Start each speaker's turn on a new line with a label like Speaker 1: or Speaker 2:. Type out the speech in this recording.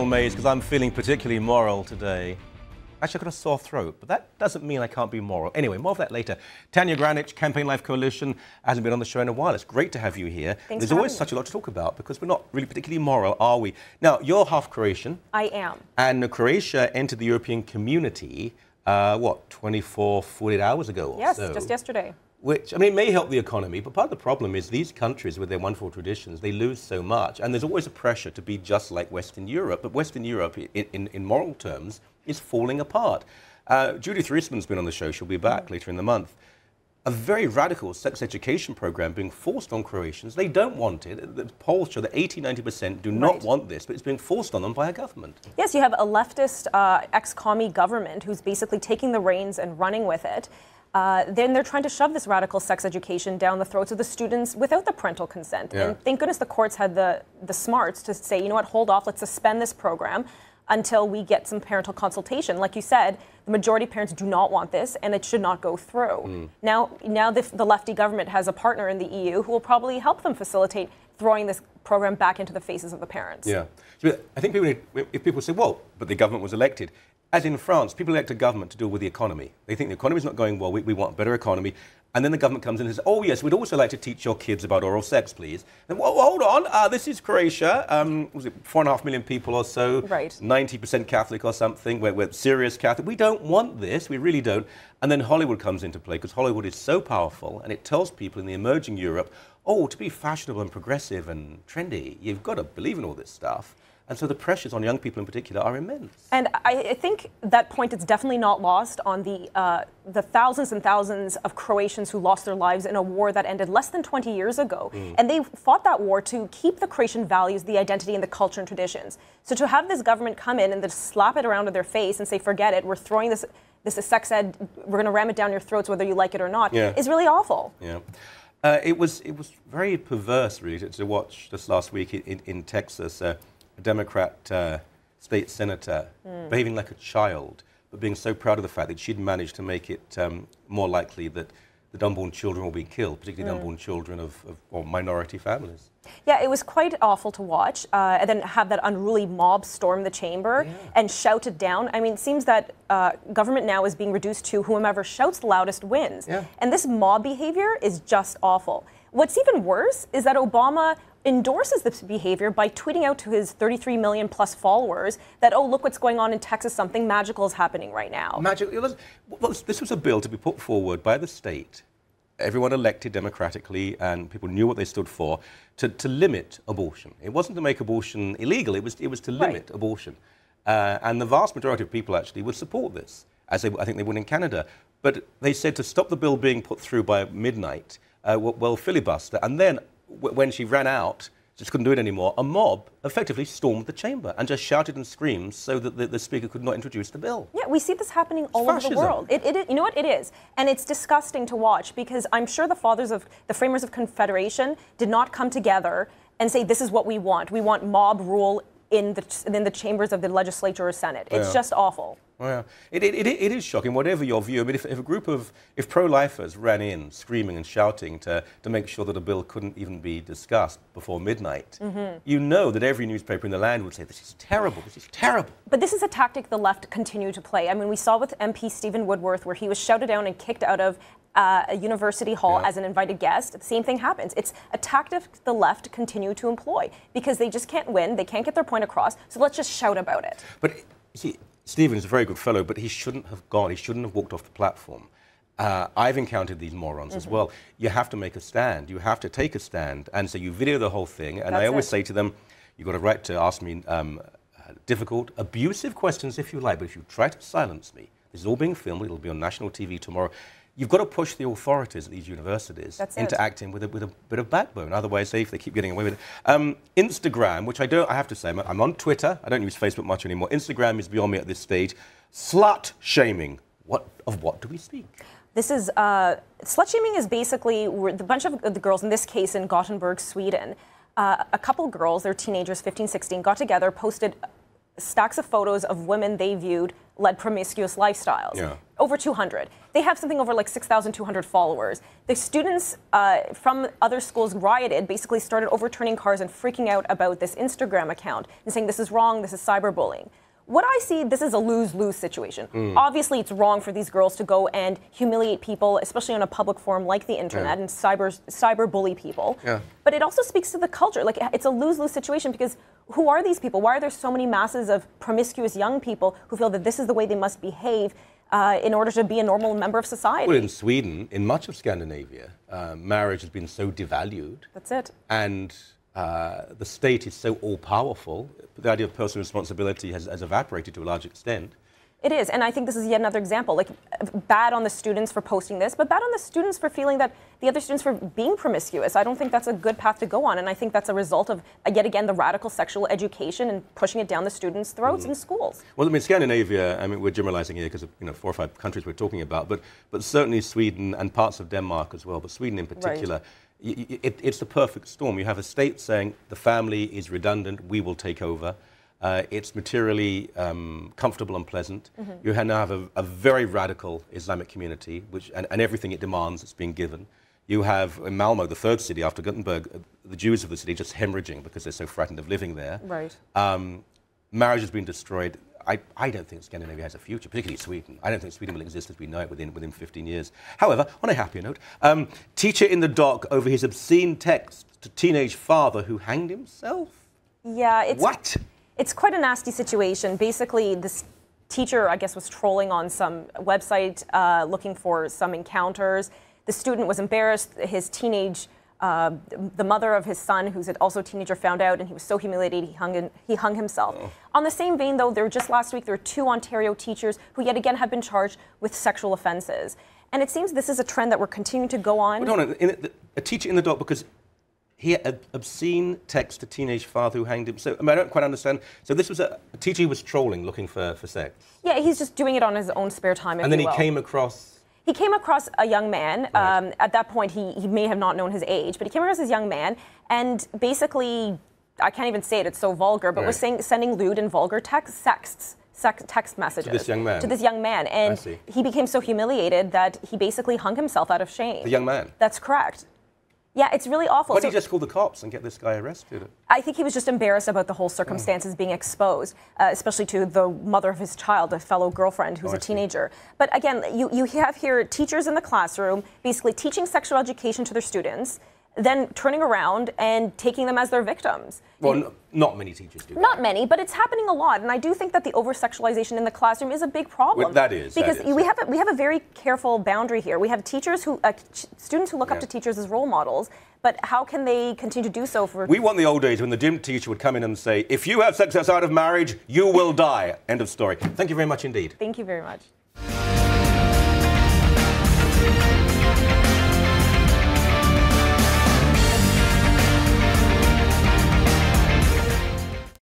Speaker 1: moral maze because I'm feeling particularly moral today. Actually, I've got a sore throat, but that doesn't mean I can't be moral. Anyway, more of that later. Tanya, Granic, Campaign Life Coalition, hasn't been on the show in a while. It's great to have you here.
Speaker 2: Thanks.
Speaker 1: There's always such a lot to talk about because we're not really particularly moral, are we? Now, you're half Croatian.
Speaker 2: I am.
Speaker 1: And Croatia entered the European community, what, 24, 48 hours ago or so?
Speaker 2: Yes, just yesterday.
Speaker 1: Which, I mean, it may help the economy, but part of the problem is these countries with their wonderful traditions, they lose so much. And there's always a pressure to be just like Western Europe. But Western Europe, in moral terms, is falling apart. Judith Reisman's been on the show. She'll be back later in the month. A very radical sex education program being forced on Croatians. They don't want it. The polls show that 80–90% do not want this, but it's being forced on them by a government.
Speaker 2: Yes, you have a leftist ex-commie government who's basically taking the reins and running with it. Then they're trying to shove this radical sex education down the throats of the students without the parental consent.
Speaker 1: Yeah.
Speaker 2: And thank goodness the courts had the smarts to say, you know what, hold off, let's suspend this program until we get some parental consultation. Like you said, the majority of parents do not want this, and it should not go through. Now the lefty government has a partner in the EU who will probably help them facilitate throwing this program back into the faces of the parents.
Speaker 1: Yeah. So I think if people say, well, but the government was elected, as in France, people elect a government to deal with the economy. They think the economy is not going well, we want a better economy. And then the government comes in and says, oh, yes, we'd also like to teach your kids about oral sex, please. And well, hold on, this is Croatia. Was it 4.5 million people or so?
Speaker 2: Right.
Speaker 1: 90% Catholic or something. We're serious Catholic. We don't want this. We really don't. And then Hollywood comes into play because Hollywood is so powerful and it tells people in the emerging Europe, oh, to be fashionable and progressive and trendy, you've got to believe in all this stuff. And so the pressures on young people in particular are immense.
Speaker 2: And I think that point is definitely not lost on the thousands and thousands of Croatians who lost their lives in a war that ended less than 20 years ago. And they fought that war to keep the Croatian values, the identity, and the culture and traditions. So to have this government come in and just slap it around in their face and say, forget it, we're throwing this sex ed, we're going to ram it down your throats whether you like it or not, is really awful.
Speaker 1: Yeah. It was very perverse, really, to watch this last week in Texas. Democrat state senator behaving like a child, but being so proud of the fact that she'd managed to make it more likely that the unborn children will be killed, particularly unborn children of minority families.
Speaker 2: Yeah, it was quite awful to watch, and then have that unruly mob storm the chamber and shout it down. I mean, it seems that government now is being reduced to whomever shouts the loudest wins. Yeah. And this mob behavior is just awful. What's even worse is that Obama endorses this behavior by tweeting out to his 33 million plus followers that, oh, look what's going on in Texas, something magical is happening right now.
Speaker 1: This was a bill to be put forward by the state, everyone elected democratically, and people knew what they stood for, to limit abortion. It wasn't to make abortion illegal, it was to limit abortion. And the vast majority of people actually would support this, as I think they would in Canada. But they said to stop the bill being put through by midnight, well, filibuster, and then when she ran out, just couldn't do it anymore, a mob effectively stormed the chamber and just shouted and screamed so that the speaker could not introduce the bill. Yeah,
Speaker 2: we see this happening all over the world. You know what? It is. And it's disgusting to watch because I'm sure the framers of Confederation did not come together and say, this is what we want. We want mob rule in the chambers of the legislature or Senate. It's just awful.
Speaker 1: Well, it is shocking, whatever your view. I mean, if pro-lifers ran in screaming and shouting to make sure that a bill couldn't even be discussed before midnight, you know that every newspaper in the land would say, this is terrible, this is terrible.
Speaker 2: But this is a tactic the left continue to play. I mean, we saw with MP Stephen Woodworth where he was shouted down and kicked out of a university hall as an invited guest. The same thing happens. It's a tactic the left continue to employ because they just can't win, they can't get their point across, so let's just shout about it.
Speaker 1: But see, Stephen is a very good fellow, but he shouldn't have gone. He shouldn't have walked off the platform. I've encountered these morons as well. You have to make a stand. You have to take a stand. And so you video the whole thing. And I always say to them, you've got a right to ask me difficult, abusive questions if you like, but if you try to silence me, this is all being filmed. It'll be on national TV tomorrow. You've got to push the authorities at these universities into acting with a bit of backbone. Otherwise, if they keep getting away with it. Instagram, which I have to say, I'm on Twitter. I don't use Facebook much anymore. Instagram is beyond me at this stage. Slut shaming. Of what do we speak?
Speaker 2: This is slut shaming is basically the bunch of the girls, in this case in Gothenburg, Sweden. A couple girls, they're teenagers, 15, 16, got together, posted stacks of photos of women they viewed led promiscuous lifestyles. over 200. They have something over like 6,200 followers. The students from other schools rioted, basically started overturning cars and freaking out about this Instagram account and saying this is wrong, this is cyberbullying. What I see, this is a lose-lose situation. Obviously, it's wrong for these girls to go and humiliate people, especially on a public forum like the internet, and cyberbully people. But it also speaks to the culture. Like, it's a lose-lose situation because who are these people? Why are there so many masses of promiscuous young people who feel that this is the way they must behave in order to be a normal member of society?
Speaker 1: Well, in Sweden, in much of Scandinavia, marriage has been so devalued.
Speaker 2: That's it.
Speaker 1: And the state is so all-powerful, the idea of personal responsibility has evaporated to a large extent.
Speaker 2: It is, and I think this is yet another example. Like, bad on the students for posting this, but bad on the students for feeling that the other students for being promiscuous. I don't think that's a good path to go on, and I think that's a result of, yet again, the radical sexual education and pushing it down the students' throats in schools.
Speaker 1: Well, I mean, Scandinavia, I mean, we're generalizing here because of 4 or 5 countries we're talking about, but certainly Sweden and parts of Denmark as well, but Sweden in particular, it's the perfect storm. You have a state saying the family is redundant, we will take over. It's materially comfortable and pleasant. You now have a very radical Islamic community, and everything it demands is being given. You have in Malmo, the third city after Gothenburg, the Jews of the city just hemorrhaging because they're so frightened of living there. Marriage has been destroyed. I don't think Scandinavia has a future, particularly Sweden. I don't think Sweden will exist as we know it within 15 years. However, on a happier note, teacher in the dock over his obscene text to teenage father who hanged himself?
Speaker 2: Yeah, it's...
Speaker 1: What?
Speaker 2: It's quite a nasty situation. Basically, this teacher, I guess, was trolling on some website looking for some encounters. The student was embarrassed. His teenage, the mother of his son, who's also a teenager, found out, and he was so humiliated he hung himself. On the same vein, though, just last week there were 2 Ontario teachers who yet again have been charged with sexual offences. And it seems this is a trend that we're continuing to go on.
Speaker 1: Hold on, a teacher in the dock because he had obscene text to teenage father who hanged him. So I don't quite understand. So this was a teacher who was trolling, looking for sex.
Speaker 2: Yeah, he's just doing it on his own spare time.
Speaker 1: And then he came across.
Speaker 2: He came across a young man. At that point, he may have not known his age, but he came across this young man, and basically, I can't even say it. It's so vulgar, but was sending lewd and vulgar text messages
Speaker 1: to this young man.
Speaker 2: To this young man, and he became so humiliated that he basically hung himself out of shame.
Speaker 1: The young man.
Speaker 2: That's correct. Yeah, it's really awful.
Speaker 1: Why did he just call the cops and get this guy arrested?
Speaker 2: I think he was just embarrassed about the whole circumstances being exposed, especially to the mother of his child, a fellow girlfriend who's a teenager. But again, you have here teachers in the classroom basically teaching sexual education to their students, then turning around and taking them as their victims.
Speaker 1: Well, not many teachers do that.
Speaker 2: Not many, but it's happening a lot, and I do think that the over-sexualization in the classroom is a big problem.
Speaker 1: Well, that is.
Speaker 2: Because we have a very careful boundary here. We have teachers students who look up to teachers as role models, but how can they continue to do so for...
Speaker 1: We want the old days when the gym teacher would come in and say, if you have sex outside of marriage, you will die. End of story. Thank you very much indeed.
Speaker 2: Thank you very much.